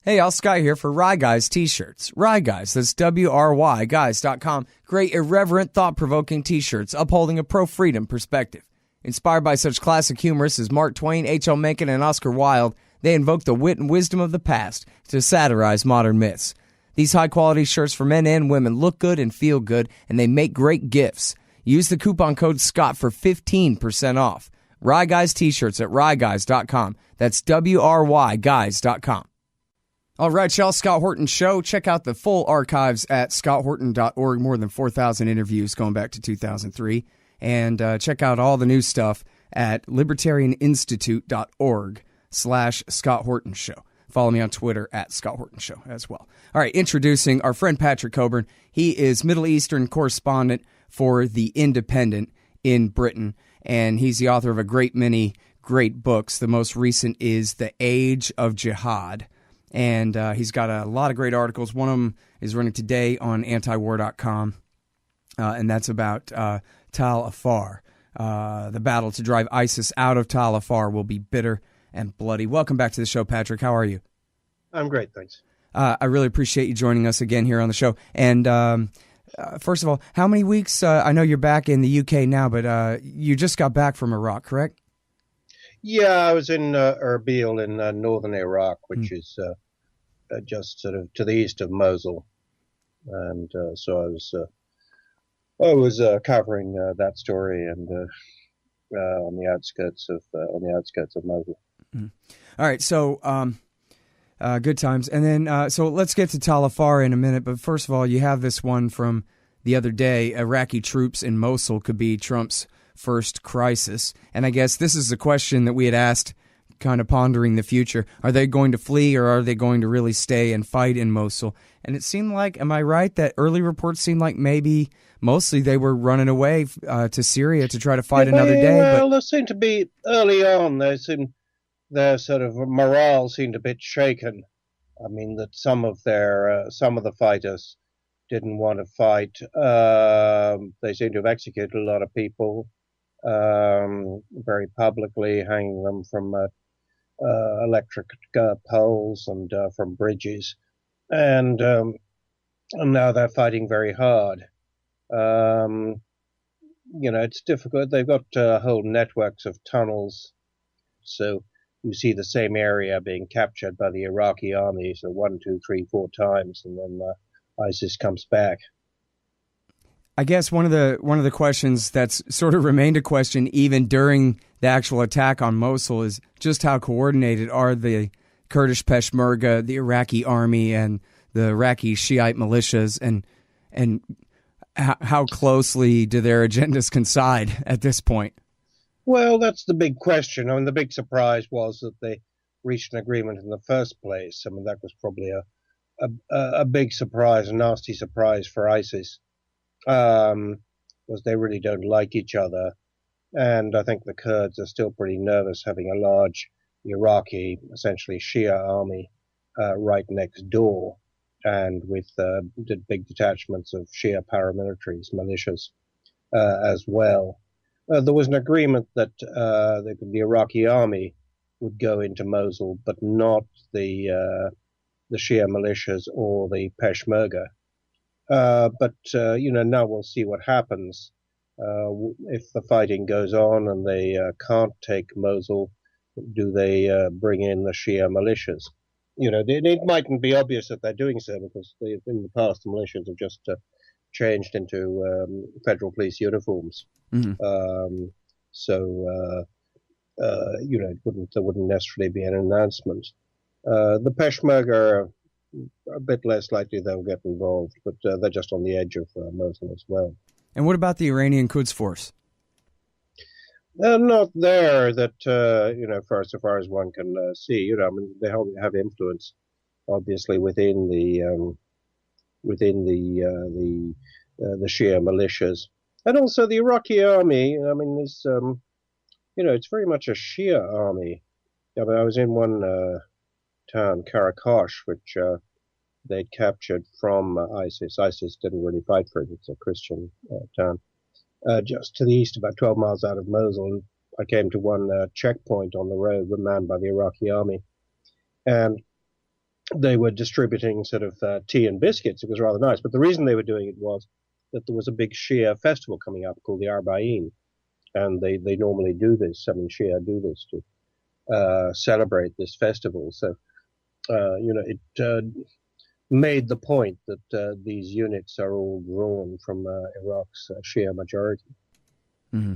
Hey, Al Sky here for Rye Guys t-shirts. Rye Guys, that's W-R-Y guys.com. Great, irreverent, thought-provoking t-shirts upholding a pro-freedom perspective. Inspired by such classic humorists as Mark Twain, H.L. Mencken, and Oscar Wilde, they invoke the wit and wisdom of the past to satirize modern myths. These high-quality shirts for men and women look good and feel good, and they make great gifts. Use the coupon code SCOTT for 15% off. Rye Guys t-shirts at ryeguys.com. That's W-R-Y guys.com. All right, y'all, Scott Horton Show. Check out the full archives at scotthorton.org. More than 4,000 interviews going back to 2003. And check out all the new stuff at libertarianinstitute.org/Scott Horton Show. Follow me on Twitter at Scott Horton Show as well. All right, introducing our friend Patrick Cockburn. He is Middle Eastern correspondent for The Independent in Britain, and he's the author of a great many great books. The most recent is The Age of Jihad. And he's got a lot of great articles. One of them is running today on antiwar.com, and that's about Tal Afar. The battle to drive ISIS out of Tal Afar will be bitter and bloody. Welcome back to the show, Patrick. How are you? I'm great, thanks. I really appreciate you joining us again here on the show. And first of all, how many weeks? I know you're back in the UK now, but you just got back from Iraq, correct? Yeah, I was in Erbil in northern Iraq, which is just sort of to the east of Mosul, and so I was covering that story and on the outskirts of Mosul. Mm. All right, so good times, and then so let's get to Tal Afar in a minute. But first of all, you have this one from the other day: Iraqi troops in Mosul could be Trump's first crisis. And I guess this is the question that we had asked, kind of pondering the future. Are they going to flee, or are they going to really stay and fight in Mosul? And it seemed like, am I right, that early reports seemed like maybe mostly they were running away to Syria to try to fight another day? Well, there seemed to be, early on, their sort of morale seemed a bit shaken. I mean, that some of the fighters didn't want to fight. They seem to have executed a lot of people very publicly, hanging them from electric poles and from bridges, and now they're fighting very hard. It's difficult. They've got whole networks of tunnels, so you see the same area being captured by the Iraqi army, so 1, 2, 3, 4 times, and then ISIS comes back. I guess one of the questions that's sort of remained a question even during the actual attack on Mosul is just how coordinated are the Kurdish Peshmerga, the Iraqi army, and the Iraqi Shiite militias, and how closely do their agendas coincide at this point? Well, that's the big question. I mean, the big surprise was that they reached an agreement in the first place. I mean, that was probably a big surprise, a nasty surprise for ISIS. Was they really don't like each other, and I think the Kurds are still pretty nervous having a large Iraqi, essentially Shia army right next door, and with big detachments of Shia paramilitaries, militias as well. There was an agreement that the Iraqi army would go into Mosul, but not the Shia militias or the Peshmerga. But now we'll see what happens. If the fighting goes on and they can't take Mosul, do they bring in the Shia militias? It mightn't be obvious that they're doing so, because in the past the militias have just changed into federal police uniforms. Mm-hmm. There wouldn't necessarily be an announcement. The Peshmerga are a bit less likely they'll get involved, but they're just on the edge of Mosul as well. And what about the Iranian Quds Force? They're not there that, for so far as one can see. I mean, they have influence, obviously, within the Shia militias. And also the Iraqi army, I mean, it's very much a Shia army. I mean, I was in one town, Karakosh, which they'd captured from ISIS. ISIS didn't really fight for it. It's a Christian town. Just to the east, about 12 miles out of Mosul. I came to one checkpoint on the road manned by the Iraqi army. And they were distributing sort of tea and biscuits. It was rather nice. But the reason they were doing it was that there was a big Shia festival coming up called the Arba'in, and they normally do this. I mean, Shia do this to celebrate this festival. So it made the point that these units are all drawn from Iraq's Shia majority. Mm-hmm.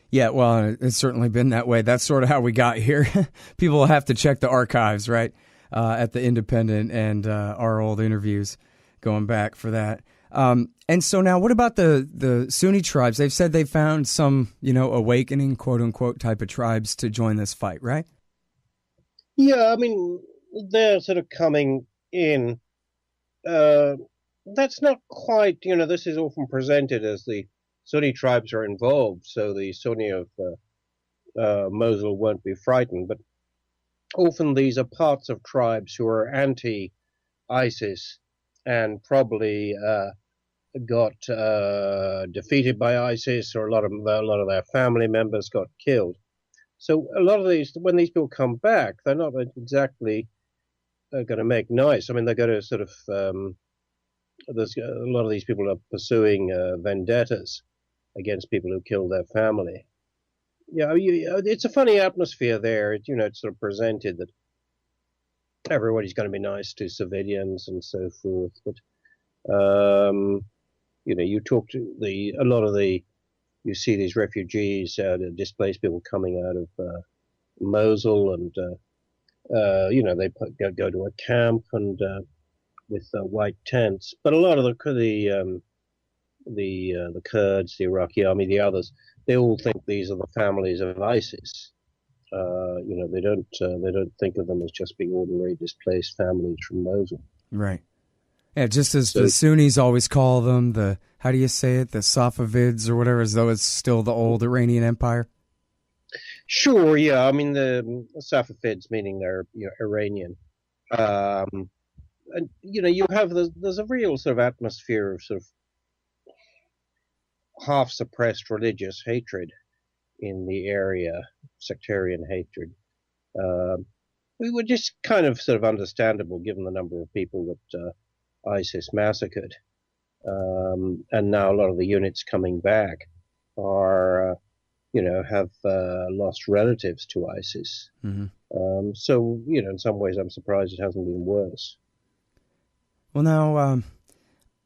Yeah, well, it's certainly been that way. That's sort of how we got here. People have to check the archives, right, at the Independent and our old interviews going back for that. And so now what about the Sunni tribes? They've said they found some, awakening, quote unquote, type of tribes to join this fight, right? Yeah, I mean, they're sort of coming in. That's not quite, this is often presented as the Sunni tribes are involved, so the Sunni of Mosul won't be frightened. But often these are parts of tribes who are anti-ISIS and probably got defeated by ISIS, or a lot of their family members got killed. So a lot of these, when these people come back, they're not exactly going to make noise. I mean, they're going to sort of. There's a lot of these people are pursuing vendettas against people who killed their family. Yeah, it's a funny atmosphere there. It's sort of presented that everybody's going to be nice to civilians and so forth. But you talk to you see these refugees, displaced people coming out of Mosul, and they go to a camp and with white tents. But a lot of the Kurds, the Iraqi army, the others, they all think these are the families of ISIS. They don't think of them as just being ordinary displaced families from Mosul. Right. Yeah, just as the Sunnis always call them, how do you say it, the Safavids or whatever, as though it's still the old Iranian Empire? Sure, yeah. I mean, the Safavids, meaning they're Iranian. And you have there's a real sort of atmosphere of sort of half suppressed religious hatred in the area, sectarian hatred. We were just kind of sort of understandable given the number of people that ISIS massacred. And now a lot of the units coming back are, have lost relatives to ISIS. Mm-hmm. So, in some ways I'm surprised it hasn't been worse. Well, now,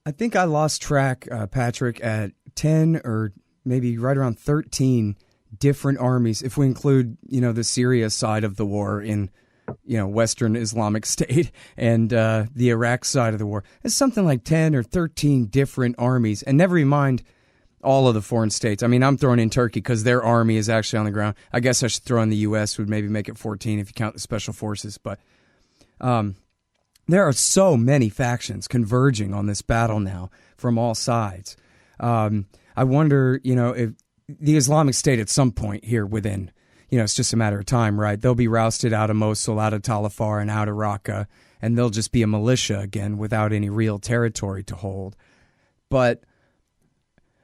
I think I lost track, Patrick, at 10 or maybe right around 13 different armies, if we include, the Syria side of the war in, Western Islamic State and the Iraq side of the war. It's something like 10 or 13 different armies, and never mind all of the foreign states. I mean, I'm throwing in Turkey because their army is actually on the ground. I guess I should throw in the U.S., would maybe make it 14 if you count the special forces, but... there are so many factions converging on this battle now from all sides. I wonder, if the Islamic State at some point here within, it's just a matter of time, right? They'll be rousted out of Mosul, out of Tal Afar, and out of Raqqa, and they'll just be a militia again without any real territory to hold. But,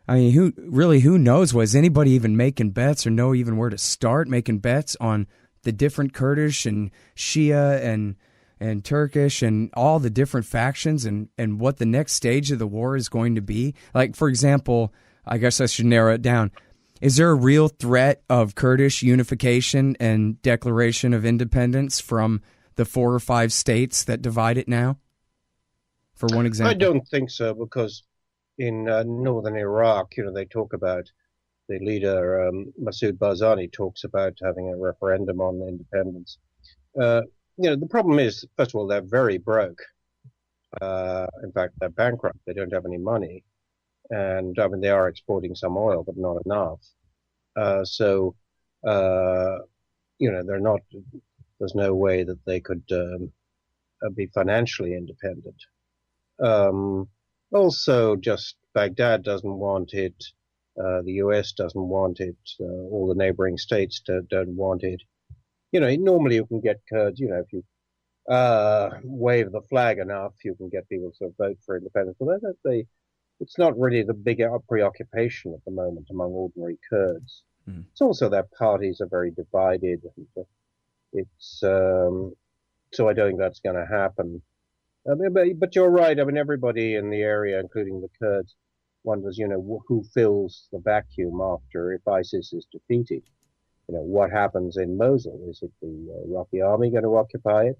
I mean, who knows? Was anybody even making bets or know even where to start making bets on the different Kurdish and Shia and Turkish and all the different factions and what the next stage of the war is going to be? Like, for example, I guess I should narrow it down. Is there a real threat of Kurdish unification and declaration of independence from the 4 or 5 states that divide it now? For one example. I don't think so, because in northern Iraq, they talk about, the leader, Masoud Barzani, talks about having a referendum on independence. The problem is, first of all, they're very broke. In fact, they're bankrupt. They don't have any money. And, I mean, they are exporting some oil, but not enough. They're not, there's no way that they could be financially independent. Also, just Baghdad doesn't want it. The US doesn't want it. All the neighboring states don't want it. Normally you can get Kurds, if you wave the flag enough, you can get people to vote for independence. But it's not really the big preoccupation at the moment among ordinary Kurds. Mm. It's also that parties are very divided. And it's, So I don't think that's going to happen. I mean, but you're right. I mean, everybody in the area, including the Kurds, wonders, who fills the vacuum after if ISIS is defeated. What happens in Mosul? Is it the Iraqi army going to occupy it?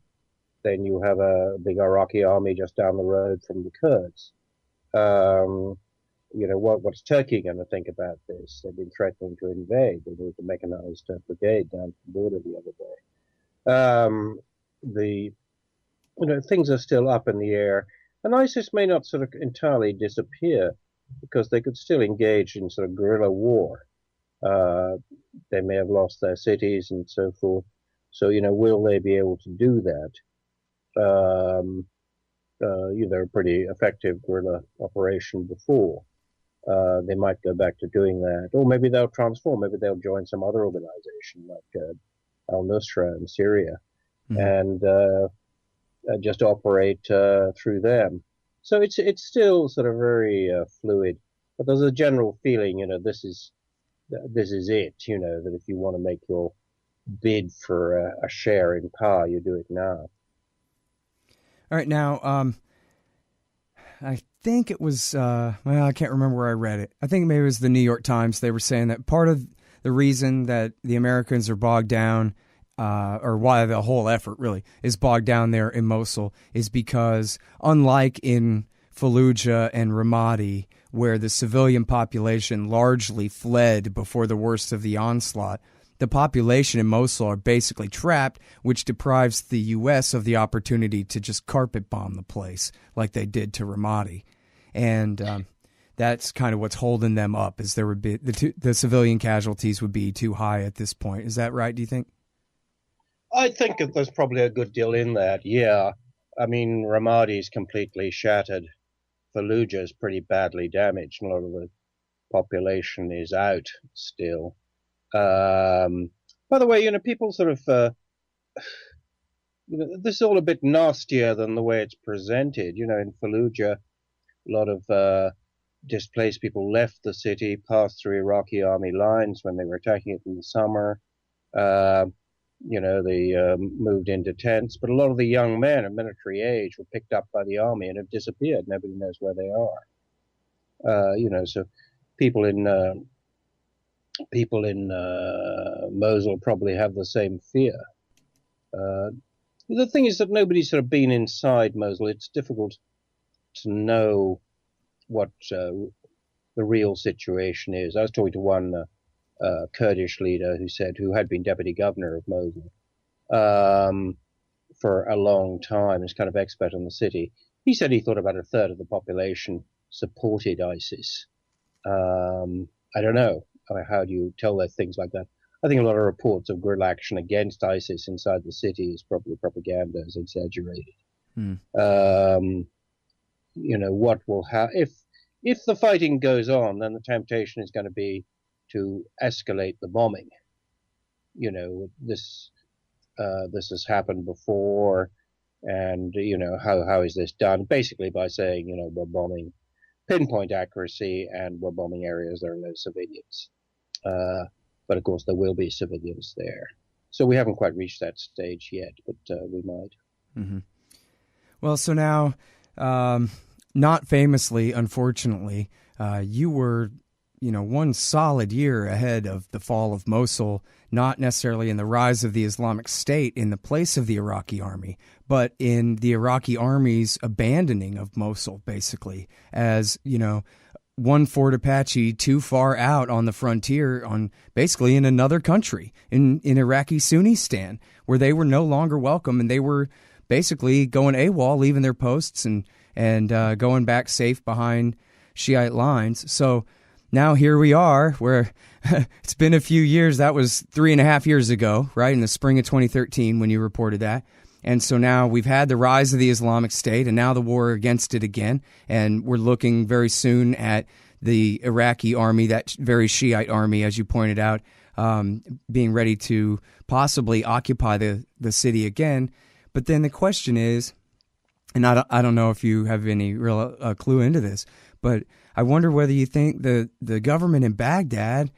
Then you have a big Iraqi army just down the road from the Kurds. Um, what's Turkey going to think about this? They've been threatening to invade. They moved a mechanized brigade down to the border the other day. The things are still up in the air, and ISIS may not sort of entirely disappear because they could still engage in sort of guerrilla war. They may have lost their cities and so forth. So, will they be able to do that? They're a pretty effective guerrilla operation before. They might go back to doing that, or maybe they'll transform. Maybe they'll join some other organization like al-Nusra in Syria, and just operate through them. So it's still sort of very fluid, but there's a general feeling, this is it. That if you want to make your bid for a share in power, you do it now. All right, now, I think it was, I can't remember where I read it. I think maybe it was the New York Times. They were saying that part of the reason that the Americans are bogged down, or why the whole effort really is bogged down there in Mosul, is because unlike in Fallujah and Ramadi, where the civilian population largely fled before the worst of the onslaught, the population in Mosul are basically trapped, which deprives the U.S. of the opportunity to just carpet bomb the place like they did to Ramadi. And that's kind of what's holding them up, is there would be the civilian casualties would be too high at this point. Is that right, do you think? I think that there's probably a good deal in that, yeah. I mean, Ramadi is completely shattered. Fallujah is pretty badly damaged, and a lot of the population is out still. By the way, people sort of, this is all a bit nastier than the way it's presented. In Fallujah, a lot of displaced people left the city, passed through Iraqi army lines when they were attacking it in the summer. They moved into tents, but a lot of the young men of military age were picked up by the army and have disappeared. Nobody knows where they are. So people in Mosul probably have the same fear. The thing is that nobody's sort of been inside Mosul. It's difficult to know what the real situation is. I was talking to one Kurdish leader who had been deputy governor of Mosul for a long time, is kind of expert on the city. He said he thought about a third of the population supported ISIS. I don't know. How do you tell things like that? I think a lot of reports of guerrilla action against ISIS inside the city is probably propaganda, is exaggerated. What will happen if the fighting goes on? Then the temptation is going to be to escalate the bombing. This has happened before, and how is this done? Basically by saying we're bombing pinpoint accuracy and we're bombing areas there are no civilians. But of course there will be civilians there. So we haven't quite reached that stage yet, but we might. Mm-hmm. Well, so now, not famously, unfortunately, you were, one solid year ahead of the fall of Mosul, not necessarily in the rise of the Islamic State in the place of the Iraqi army, but in the Iraqi army's abandoning of Mosul, basically, as, one Fort Apache too far out on the frontier, basically in another country, in Iraqi Sunnistan, where they were no longer welcome, and they were basically going AWOL, leaving their posts and going back safe behind Shiite lines. So now here we are, where it's been a few years. That was 3.5 years ago, right, in the spring of 2013 when you reported that. And so now we've had the rise of the Islamic State and now the war against it again. And we're looking very soon at the Iraqi army, that very Shiite army, as you pointed out, being ready to possibly occupy the city again. But then the question is, and I don't know if you have any real clue into this, but I wonder whether you think the government in Baghdad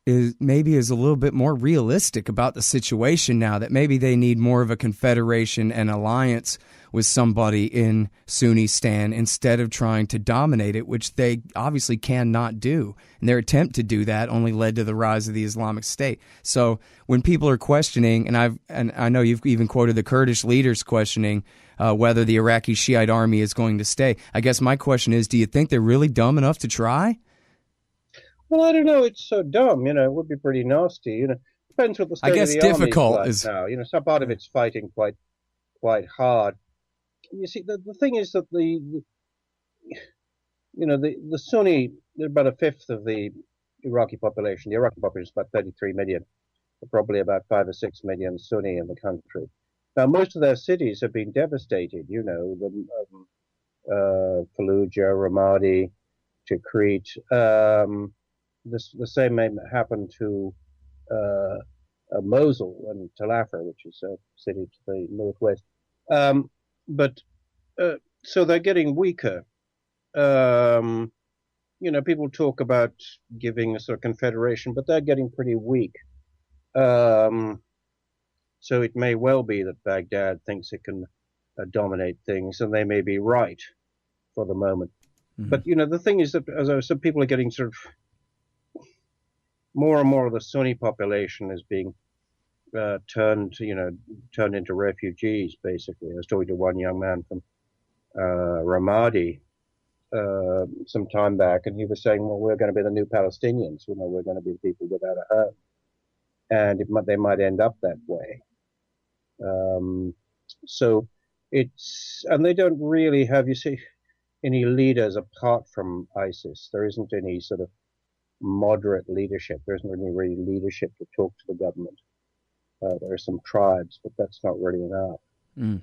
is a little bit more realistic about the situation now, that maybe they need more of a confederation and alliance with somebody in Sunnistan instead of trying to dominate it, which they obviously cannot do. And their attempt to do that only led to the rise of the Islamic State. So when people are questioning, and I know you've even quoted the Kurdish leaders questioning whether the Iraqi Shiite army is going to stay, I guess my question is, do you think they're really dumb enough to try? Well, I don't know. It's so dumb. It would be pretty nasty. Depends what the state of the difficult army is like now. Some part of it's fighting quite hard. You see, the thing is that the Sunni, they're about a fifth of the Iraqi population. The Iraqi population is about 33 million. Probably about 5 or 6 million Sunni in the country. Now, most of their cities have been devastated. Fallujah, Ramadi, Tikrit. The same may happen to Mosul and Tal Afar, which is a city to the northwest. So they're getting weaker. People talk about giving a sort of confederation, but they're getting pretty weak. So it may well be that Baghdad thinks it can dominate things, and they may be right for the moment. Mm-hmm. But the thing is that, as I said, people are getting sort of more and more of the Sunni population is being turned into refugees. Basically, I was talking to one young man from Ramadi some time back, and he was saying, "Well, we're going to be the new Palestinians. We're going to be the people without a home." And they might end up that way. And they don't really have, any leaders apart from ISIS. There isn't any sort of moderate leadership. There isn't any really leadership to talk to the government. There are some tribes, but that's not really enough. Mm.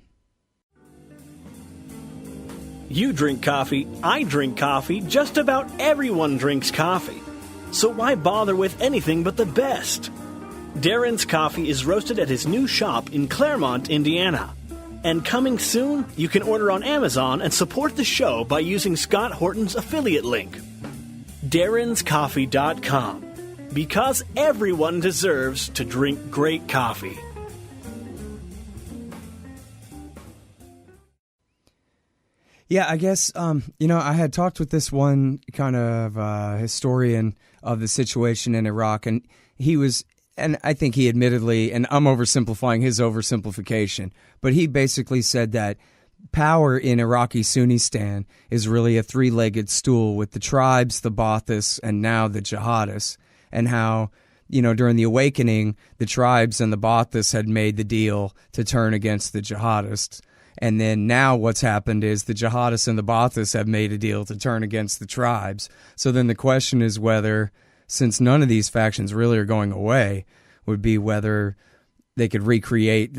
You drink coffee, I drink coffee, just about everyone drinks coffee. So why bother with anything but the best? Darren's Coffee is roasted at his new shop in Claremont, Indiana. And coming soon, you can order on Amazon and support the show by using Scott Horton's affiliate link. DarrensCoffee.com. Because everyone deserves to drink great coffee. Yeah, I guess, I had talked with this one kind of historian of the situation in Iraq, and and I think he admittedly, and I'm oversimplifying his oversimplification, but he basically said that power in Iraqi Sunnistan is really a three-legged stool with the tribes, the Baathists, and now the jihadists, and how, during the awakening, the tribes and the Baathists had made the deal to turn against the jihadists. And then now what's happened is the jihadists and the Baathists have made a deal to turn against the tribes. So then the question is whether, since none of these factions really are going away, would be whether they could recreate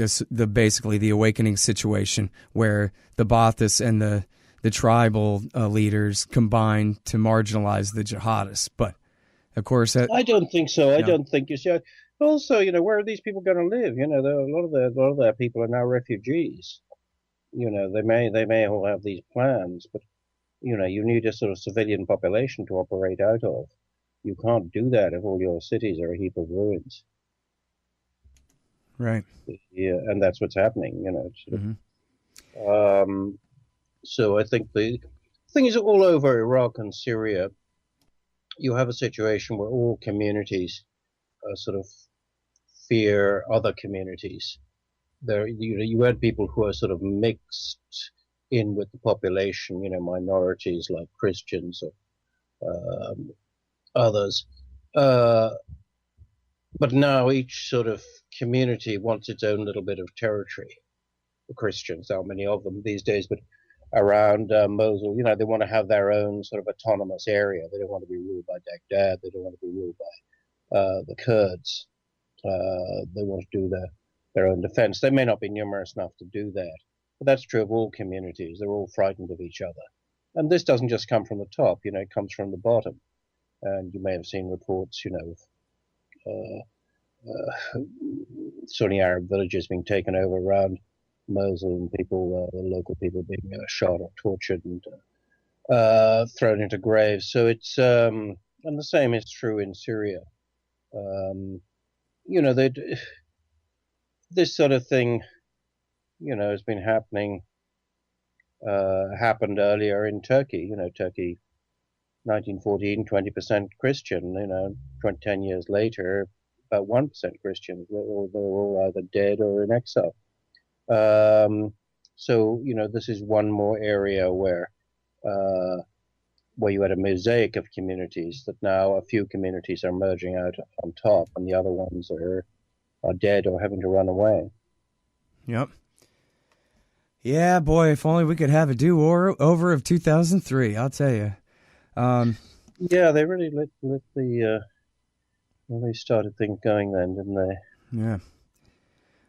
basically the awakening situation where the Baathists and the tribal leaders combine to marginalize the jihadists. But of course, I don't think so. I don't think you. Also, where are these people going to live? A lot of their people are now refugees. They may all have these plans, but you need a sort of civilian population to operate out of. You can't do that if all your cities are a heap of ruins. Right. Yeah, and that's what's happening. Mm-hmm. So I think the thing is, all over Iraq and Syria, you have a situation where all communities sort of fear other communities. You had people who are sort of mixed in with the population, minorities like Christians or others. But now each sort of community wants its own little bit of territory. The Christians, how many of them these days, but around Mosul, they want to have their own sort of autonomous area. They don't want to be ruled by Baghdad. They don't want to be ruled by the Kurds. They want to do their own defense. They may not be numerous enough to do that, but that's true of all communities. They're all frightened of each other. And this doesn't just come from the top, it comes from the bottom. And you may have seen reports, of Sunni Arab villages being taken over around Mosul and the local people being shot or tortured and thrown into graves. So it's, and the same is true in Syria. You know, this sort of thing, has been happened earlier in Turkey. Turkey, 1914, 20% Christian. 10 years later, about 1% Christians. They're all either dead or in exile. So, this is one more area where you had a mosaic of communities that now a few communities are merging out on top, and the other ones are dead or having to run away. Yep. Yeah, boy, if only we could have a do-over of 2003, I'll tell you. Yeah, they really let they started things going then, didn't they? Yeah.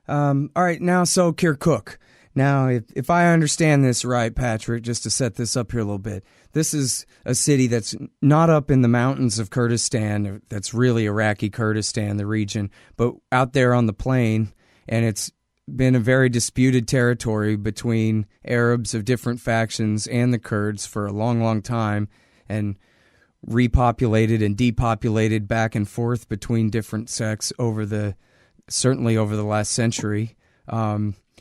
All right, now, so Kirkuk. Now, if I understand this right, Patrick, just to set this up here a little bit, this is a city that's not up in the mountains of Kurdistan, that's really Iraqi Kurdistan, the region, but out there on the plain, and it's been a very disputed territory between Arabs of different factions and the Kurds for a long, long time, and repopulated and depopulated back and forth between different sects certainly over the last century,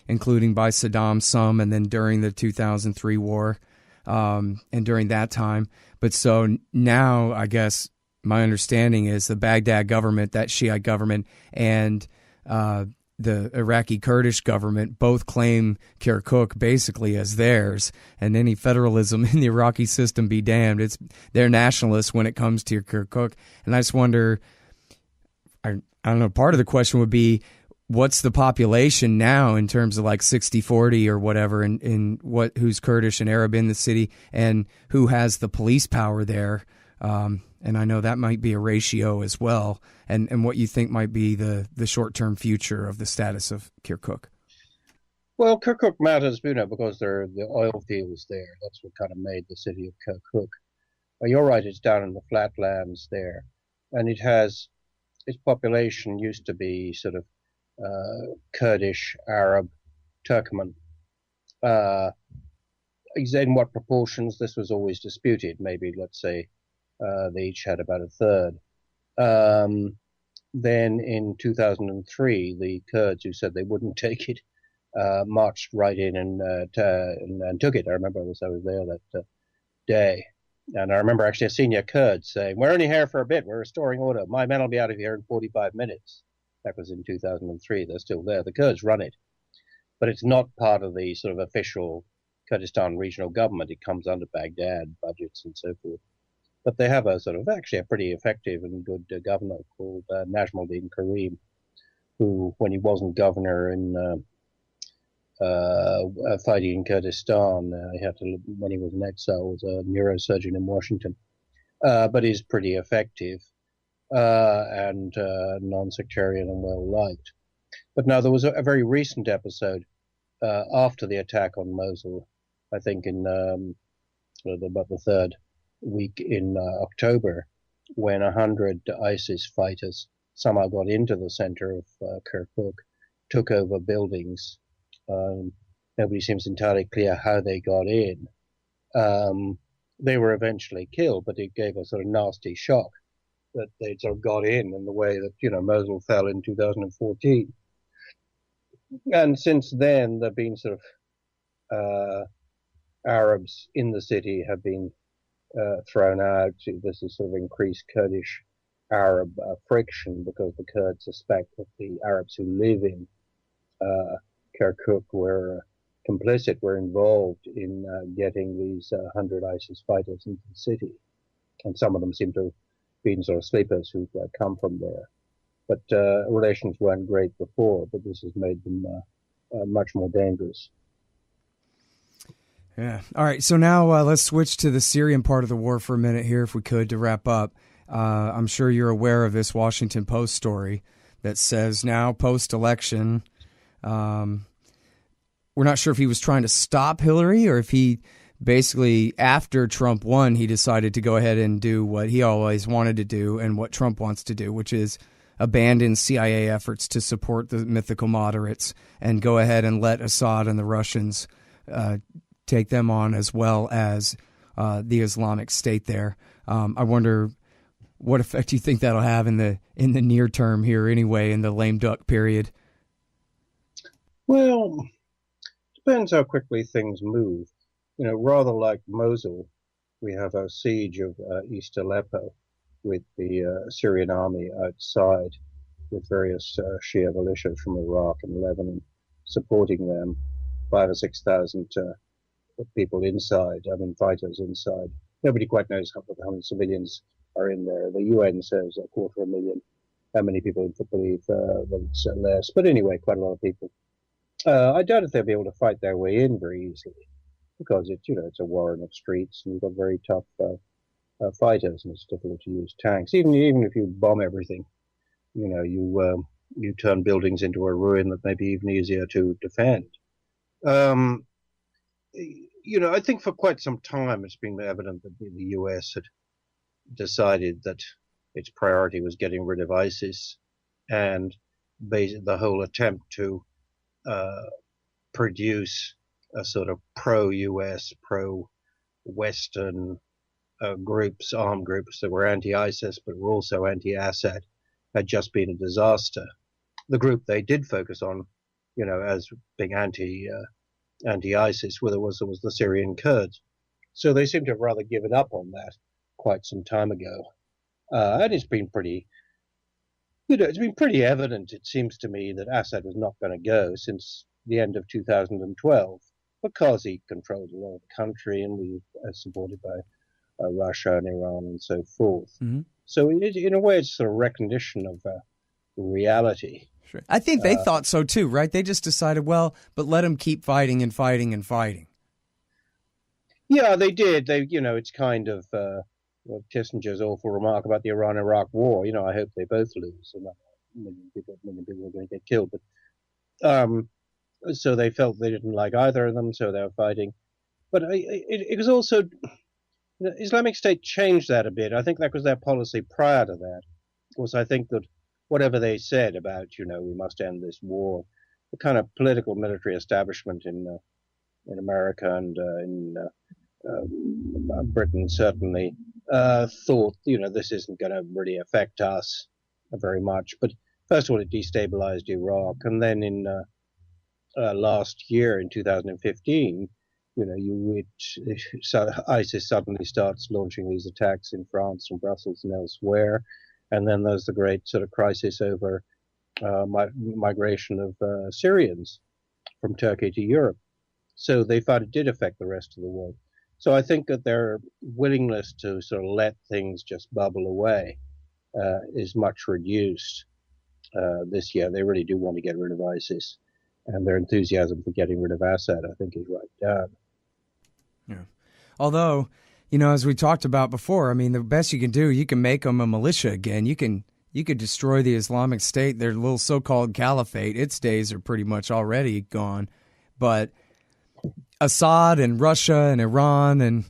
including by Saddam some, and then during the 2003 war, and during that time. But so now, I guess, my understanding is the Baghdad government, that Shiite government, and the Iraqi Kurdish government both claim Kirkuk basically as theirs, and any federalism in the Iraqi system be damned. They're nationalists when it comes to Kirkuk. And I just wonder, I don't know, part of the question would be, what's the population now in terms of like 60-40 or whatever, in who's Kurdish and Arab in the city, and who has the police power there? And I know that might be a ratio as well, and what you think might be the short-term future of the status of Kirkuk. Well, Kirkuk matters, because there are the oil fields there. That's what kind of made the city of Kirkuk. You're right, it's down in the flatlands there, and its population used to be sort of Kurdish, Arab, Turkmen. In what proportions, this was always disputed. Maybe, let's say, they each had about a third. Then in 2003, the Kurds who said they wouldn't take it marched right in and took it. I remember I was there that day. And I remember actually a senior Kurd saying, "We're only here for a bit. We're restoring order. My men will be out of here in 45 minutes. That was in 2003. They're still there. The Kurds run it. But it's not part of the sort of official Kurdistan regional government. It comes under Baghdad budgets and so forth. But they have a pretty effective and good governor called Najmuddin Karim, who, when he wasn't governor in fighting in Kurdistan, when he was in exile, was a neurosurgeon in Washington. But he's pretty effective and non-sectarian and well-liked. But now there was a very recent episode after the attack on Mosul, I think in about the third week in October, when 100 ISIS fighters somehow got into the center of Kirkuk, took over buildings. Nobody seems entirely clear how they got in. They were eventually killed, but it gave a sort of nasty shock that they sort of got in the way that, Mosul fell in 2014. And since then, there have been sort of Arabs in the city have been thrown out. This is sort of increased Kurdish Arab friction, because the Kurds suspect that the Arabs who live in Kirkuk were complicit, were involved in getting these 100 ISIS fighters into the city. And some of them seem to have been sort of sleepers who've come from there. But relations weren't great before, but this has made them much more dangerous. Yeah. All right. So now let's switch to the Syrian part of the war for a minute here, if we could, to wrap up. I'm sure you're aware of this Washington Post story that says now, post-election, we're not sure if he was trying to stop Hillary, or if he basically, after Trump won, he decided to go ahead and do what he always wanted to do and what Trump wants to do, which is abandon CIA efforts to support the mythical moderates and go ahead and let Assad and the Russians take them on, as well as the Islamic State there. I wonder what effect do you think that'll have in the near term here anyway, in the lame duck period? Well, depends how quickly things move. Rather like Mosul, we have a siege of East Aleppo with the Syrian army outside, with various Shia militias from Iraq and Lebanon supporting them, 5 or 6,000 people inside, fighters inside. Nobody quite knows how many civilians are in there. The UN says 250,000. How many people believe that it's less? But anyway, quite a lot of people. I doubt if they'll be able to fight their way in very easily, because it's a war in the streets, and you've got very tough fighters, and it's difficult to use tanks. Even if you bomb everything, you turn buildings into a ruin that may be even easier to defend. I think for quite some time it's been evident that the US had decided that its priority was getting rid of ISIS, and the whole attempt to produce a sort of pro-US, pro-Western armed groups that were anti-ISIS but were also anti-Assad, had just been a disaster. The group they did focus on, as being anti-ISIS, was the Syrian Kurds. So they seem to have rather given up on that quite some time ago. And it's been pretty evident, it seems to me, that Assad was not going to go since the end of 2012, because he controlled a lot of the country and was supported by Russia and Iran and so forth. Mm-hmm. So in a way, it's sort of recognition of reality. Sure. I think they thought so too, right? They just decided, well, but let them keep fighting and fighting and fighting. Yeah, they did. It's kind of Kissinger's awful remark about the Iran-Iraq war. I hope they both lose, and many people are going to get killed. But so they felt they didn't like either of them, so they were fighting. But it was also, Islamic State changed that a bit. I think that was their policy prior to that. Of course, I think that whatever they said about, we must end this war, the kind of political military establishment in America and in Britain certainly thought, this isn't going to really affect us very much. But first of all, it destabilized Iraq, and then in last year, in 2015, ISIS suddenly starts launching these attacks in France and Brussels and elsewhere, and then there's the great sort of crisis over migration of Syrians from Turkey to Europe. So they thought it did affect the rest of the world. So I think that their willingness to sort of let things just bubble away is much reduced this year. They really do want to get rid of ISIS, and their enthusiasm for getting rid of Assad, I think, is right down. Yeah. Although, as we talked about before, the best you can do, you can make them a militia again. You could destroy the Islamic State, their little so-called caliphate. Its days are pretty much already gone. But Assad and Russia and Iran and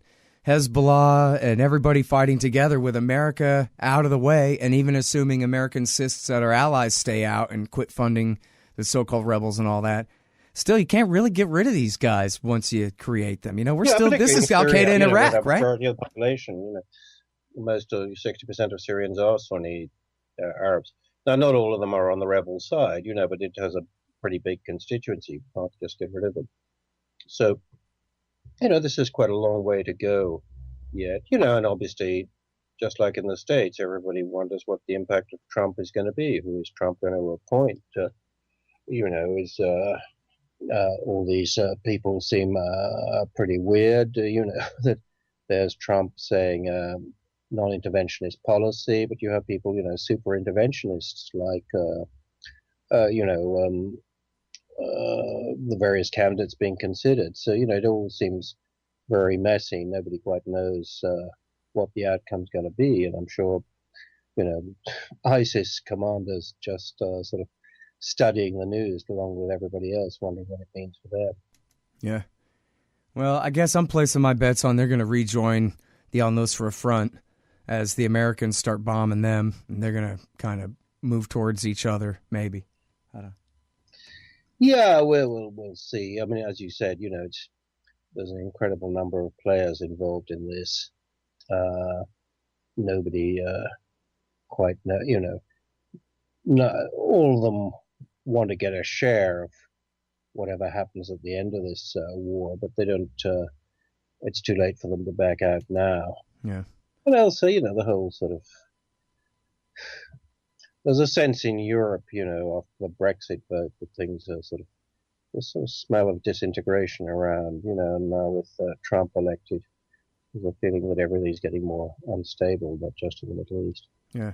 Hezbollah and everybody fighting together with America out of the way, and even assuming America insists that our allies stay out and quit funding the so-called rebels and all that, still, you can't really get rid of these guys once you create them. This is Al-Qaeda in Iraq, right? The majority of the population, most of 60% of Syrians are Sunni Arabs. Now, not all of them are on the rebel side, but it has a pretty big constituency. You can't just get rid of them. So, this is quite a long way to go yet, and obviously, just like in the States, everybody wonders what the impact of Trump is going to be. Who is Trump going to appoint? All these people seem pretty weird, that there's Trump saying non-interventionist policy, but you have people, super interventionists like, the various candidates being considered. So, it all seems very messy. Nobody quite knows what the outcome's going to be. And I'm sure, ISIS commanders just sort of studying the news along with everybody else, wondering what it means for them. Yeah. Well, I guess I'm placing my bets on they're going to rejoin the al-Nusra Front as the Americans start bombing them, and they're going to kind of move towards each other, maybe. I don't know. Yeah, we'll see. As you said, there's an incredible number of players involved in this. Nobody quite, not all of them want to get a share of whatever happens at the end of this war, but they don't. It's too late for them to back out now. Yeah. But also, the whole sort of there's a sense in Europe, after the Brexit vote, that things are there's sort of smell of disintegration around, and now with Trump elected, there's a feeling that everything's getting more unstable, not just in the Middle East. Yeah.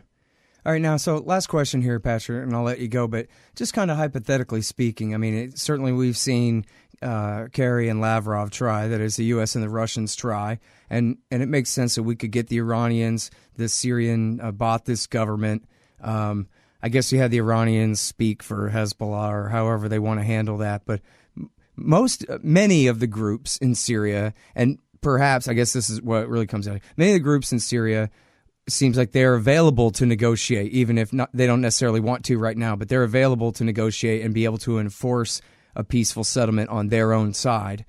All right, now, so last question here, Patrick, and I'll let you go, but just kind of hypothetically speaking, I mean, certainly we've seen Kerry and Lavrov try, that is, the U.S. and the Russians try, and it makes sense that we could get the Iranians, the Syrian Ba'athist government. I guess you had the Iranians speak for Hezbollah or however they want to handle that, but many of the groups in Syria, and perhaps, I guess this is what it really comes down to, many of the groups in Syria seems like they're available to negotiate, even if they don't necessarily want to right now, but they're available to negotiate and be able to enforce a peaceful settlement on their own side.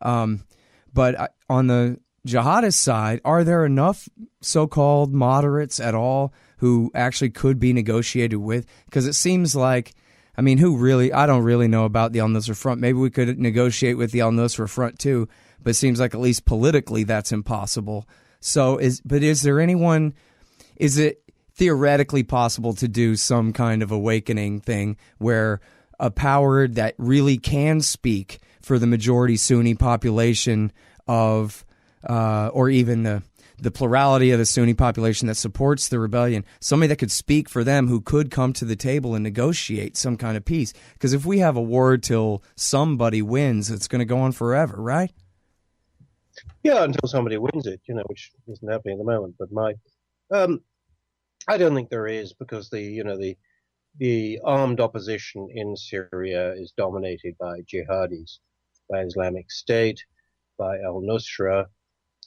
But on the jihadist side, are there enough so-called moderates at all who actually could be negotiated with? Because it seems like, I mean, I don't really know about the Al-Nusra Front. Maybe we could negotiate with the Al-Nusra Front too, but it seems like at least politically that's impossible. So is it theoretically possible to do some kind of awakening thing where a power that really can speak for the majority Sunni population or even the plurality of the Sunni population that supports the rebellion, somebody that could speak for them who could come to the table and negotiate some kind of peace? Because if we have a war till somebody wins, it's going to go on forever, right? Yeah, until somebody wins it, which isn't happening at the moment. But I don't think there is, because the armed opposition in Syria is dominated by jihadis, by Islamic State, by Al-Nusra,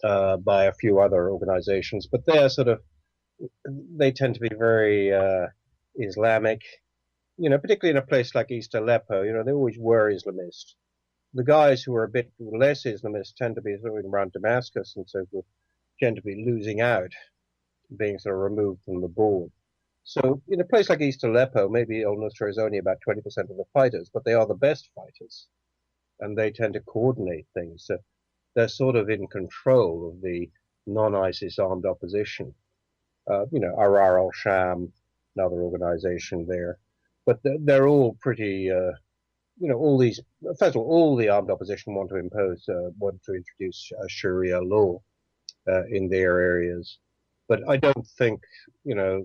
by a few other organizations. But they tend to be very Islamic, particularly in a place like East Aleppo. They always were Islamist. The guys who are a bit less Islamist tend to be around Damascus and so forth, tend to be losing out, being sort of removed from the board. So in a place like East Aleppo, maybe al-Nusra is only about 20% of the fighters, but they are the best fighters, and they tend to coordinate things. So they're sort of in control of the non-ISIS armed opposition. Arar al-Sham, another organization there. But they're all pretty... first of all the armed opposition want to introduce Sharia law in their areas. But I don't think, there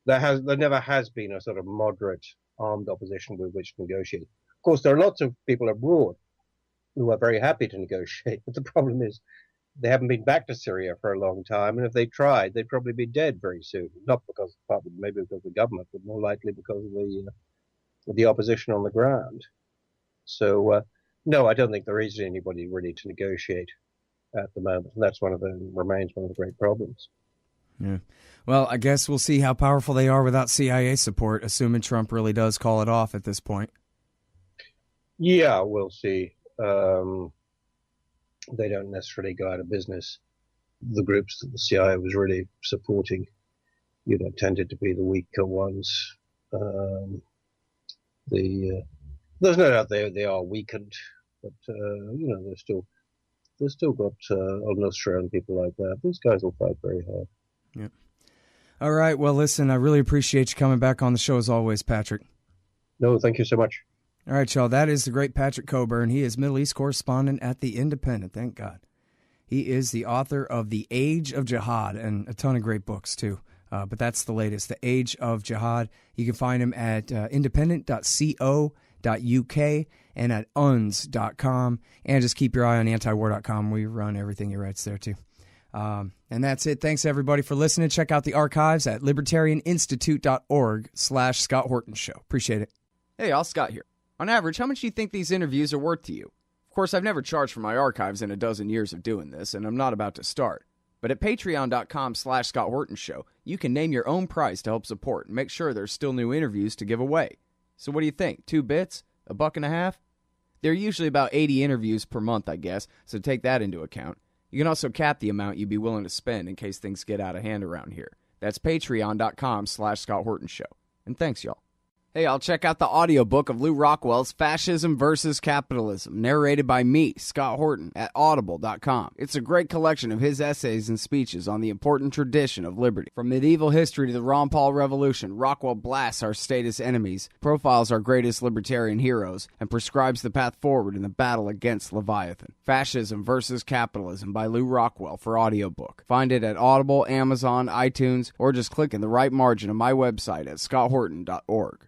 never has been a sort of moderate armed opposition with which to negotiate. Of course, there are lots of people abroad who are very happy to negotiate, but the problem is they haven't been back to Syria for a long time, and if they tried, they'd probably be dead very soon. Not because, maybe because of the government, but more likely because of the opposition on the ground. So, no, I don't think there is anybody ready to negotiate at the moment. And that's remains one of the great problems. Yeah. Well, I guess we'll see how powerful they are without CIA support, assuming Trump really does call it off at this point. Yeah, we'll see. They don't necessarily go out of business. The groups that the CIA was really supporting, tended to be the weaker ones. There's no doubt they are weakened, but they've still got al-Nusra and people like that. These guys will fight very hard. Yeah. All right. Well, listen, I really appreciate you coming back on the show as always, Patrick. No, thank you so much. All right, y'all. That is the great Patrick Cockburn. He is Middle East correspondent at The Independent. Thank God. He is the author of The Age of Jihad and a ton of great books, too. But that's the latest, The Age of Jihad. You can find him at independent.co.uk and at uns.com. And just keep your eye on antiwar.com. We run everything he writes there, too. And that's it. Thanks, everybody, for listening. Check out the archives at libertarianinstitute.org/Scott Horton Show. Appreciate it. Hey, y'all, Scott here. On average, how much do you think these interviews are worth to you? Of course, I've never charged for my archives in a dozen years of doing this, and I'm not about to start. But at patreon.com/Scott Horton Show, you can name your own price to help support and make sure there's still new interviews to give away. So what do you think? 2 bits? $1.50? There are usually about 80 interviews per month, I guess, so take that into account. You can also cap the amount you'd be willing to spend in case things get out of hand around here. That's patreon.com/Scott Horton Show. And thanks, y'all. Hey, I'll check out the audiobook of Lew Rockwell's Fascism versus Capitalism, narrated by me, Scott Horton, at audible.com. It's a great collection of his essays and speeches on the important tradition of liberty. From medieval history to the Ron Paul Revolution, Rockwell blasts our statist enemies, profiles our greatest libertarian heroes, and prescribes the path forward in the battle against Leviathan. Fascism versus Capitalism by Lew Rockwell for audiobook. Find it at Audible, Amazon, iTunes, or just click in the right margin of my website at scotthorton.org.